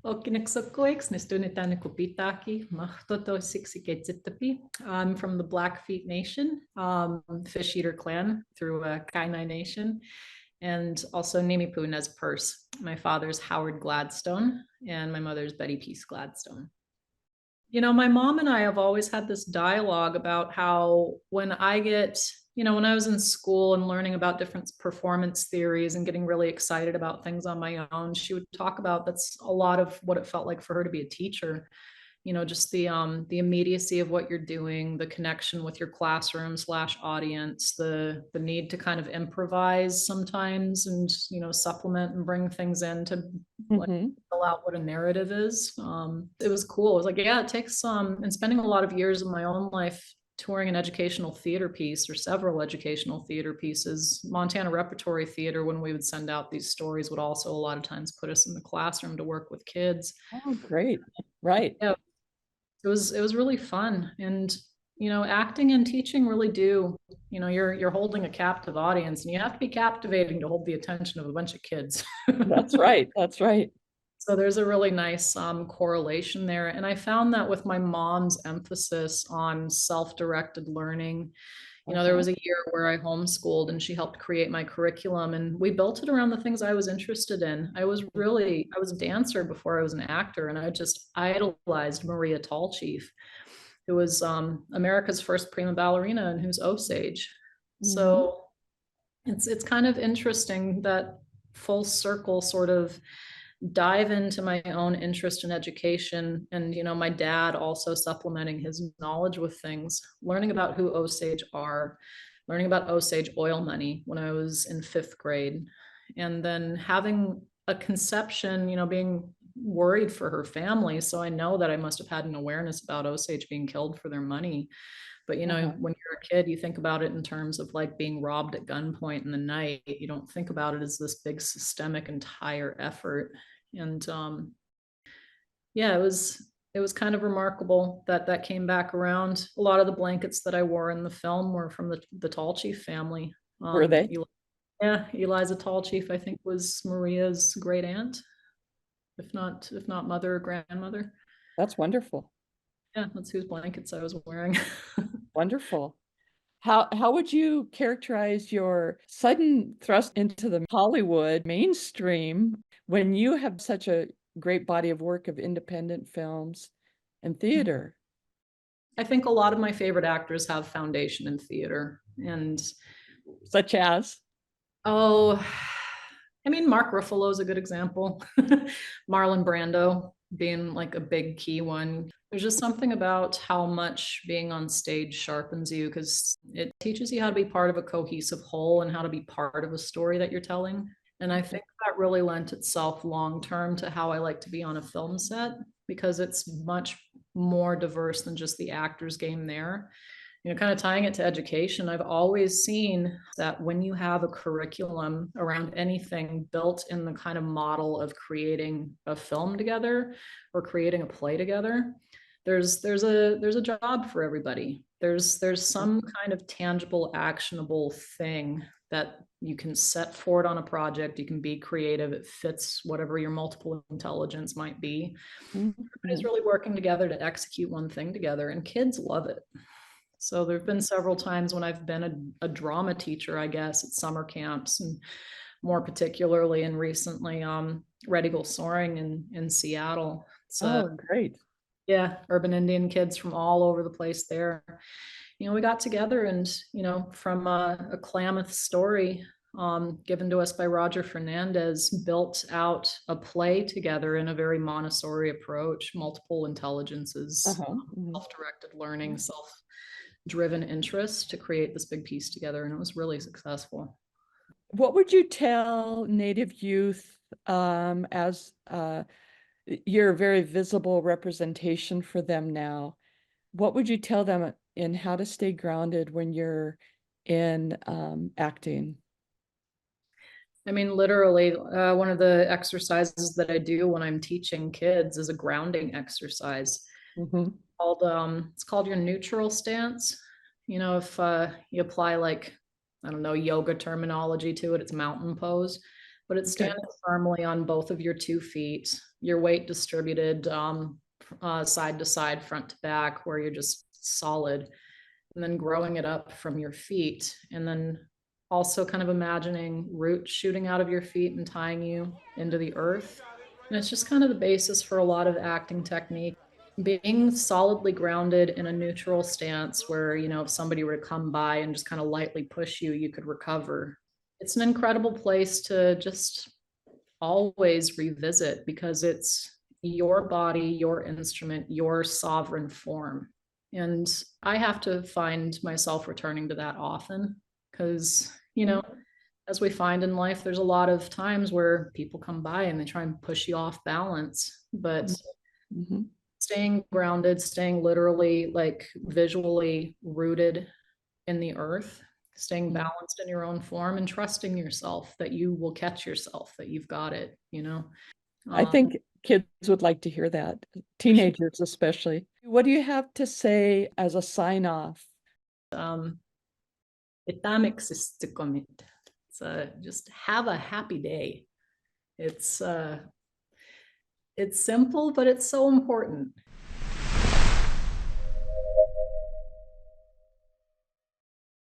I'm from the Blackfeet Nation, Fish Eater clan through Kainai Nation, and also Nimipu Nez Perce. My father's Howard Gladstone, and my mother's Betty Peace Gladstone. My mom and I have always had this dialogue about how when I was in school and learning about different performance theories and getting really excited about things on my own, she would talk about that's a lot of what it felt like for her to be a teacher. Just the immediacy of what you're doing, the connection with your classroom slash audience, the need to kind of improvise sometimes and supplement and bring things in to like Mm-hmm. fill out what a narrative is. It was cool. It was like, yeah, it takes and spending a lot of years of my own life touring an educational theater piece or several educational theater pieces. Montana Repertory Theater, when we would send out these stories, would also a lot of times put us in the classroom to work with kids. Oh, great. Right. Yeah, it was really fun. And acting and teaching really do, you're holding a captive audience, and you have to be captivating to hold the attention of a bunch of kids. That's right. That's right. So there's a really nice correlation there. And I found that with my mom's emphasis on self-directed learning. There Uh-huh. was a year where I homeschooled and she helped create my curriculum, and we built it around the things I was interested in. I was a dancer before I was an actor, and I just idolized Maria Tallchief, who was America's first prima ballerina and who's Osage. Mm-hmm. So it's kind of interesting that full circle sort of dive into my own interest in education, and my dad also supplementing his knowledge with things, learning about who Osage are, learning about Osage oil money when I was in 5th grade, and then having a conception, being worried for her family, so I know that I must have had an awareness about Osage being killed for their money. But Uh-huh. when you're a kid, you think about it in terms of like being robbed at gunpoint in the night. You don't think about it as this big systemic entire effort. And yeah, it was kind of remarkable that that came back around. A lot of the blankets that I wore in the film were from the Tall Chief family. Were they? Yeah, Eliza Tall Chief, I think, was Maria's great aunt, if not mother or grandmother. That's wonderful. Yeah, that's whose blankets I was wearing. Wonderful. How would you characterize your sudden thrust into the Hollywood mainstream when you have such a great body of work of independent films and theater? I think a lot of my favorite actors have foundation in theater. And Such as, oh, I mean, Mark Ruffalo is a good example. Marlon Brando being like a big key one. There's just something about how much being on stage sharpens you, because it teaches you how to be part of a cohesive whole and how to be part of a story that you're telling. And I think that really lent itself long term to how I like to be on a film set, because it's much more diverse than just the actor's game there. Kind of tying it to education, I've always seen that when you have a curriculum around anything built in the kind of model of creating a film together or creating a play together, there's a job for everybody. There's some kind of tangible, actionable thing that you can set forward on a project. You can be creative. It fits whatever your multiple intelligence might be. Everybody's Mhm. really working together to execute one thing together, and kids love it. So there have been several times when I've been a drama teacher, I guess, at summer camps, and more particularly and recently, Red Eagle Soaring in Seattle. It's Oh, great. yeah, urban Indian kids from all over the place there. We got together and, from a Klamath story given to us by Roger Fernandez, built out a play together in a very Montessori approach, multiple intelligences, Uh-huh. Mhm. self-directed learning, self-driven interest to create this big piece together. And it was really successful. What would you tell Native youth as you're a very visible representation for them now? What would you tell them in how to stay grounded when you're in acting? I mean, literally, one of the exercises that I do when I'm teaching kids is a grounding exercise. Mhm. It's called your neutral stance. If you apply like, I don't know, yoga terminology to it, it's mountain pose. but it's Okay. standing firmly on both of your 2 feet, your weight distributed side to side, front to back, where you're just solid, and then growing it up from your feet. And then also kind of imagining roots shooting out of your feet and tying you into the earth. And it's just kind of the basis for a lot of acting technique. Being solidly grounded in a neutral stance where, if somebody were to come by and just kind of lightly push you, you could recover. It's an incredible place to just always revisit because it's your body, your instrument, your sovereign form. And I have to find myself returning to that often because, as we find in life, there's a lot of times where people come by and they try and push you off balance. But Mm-hmm. staying grounded, staying literally like visually rooted in the earth, staying balanced in your own form and trusting yourself that you will catch yourself, that you've got it. I Um, think kids would like to hear that, teenagers especially. What do you have to say as a sign off? Just have a happy day. It's simple, but it's so important.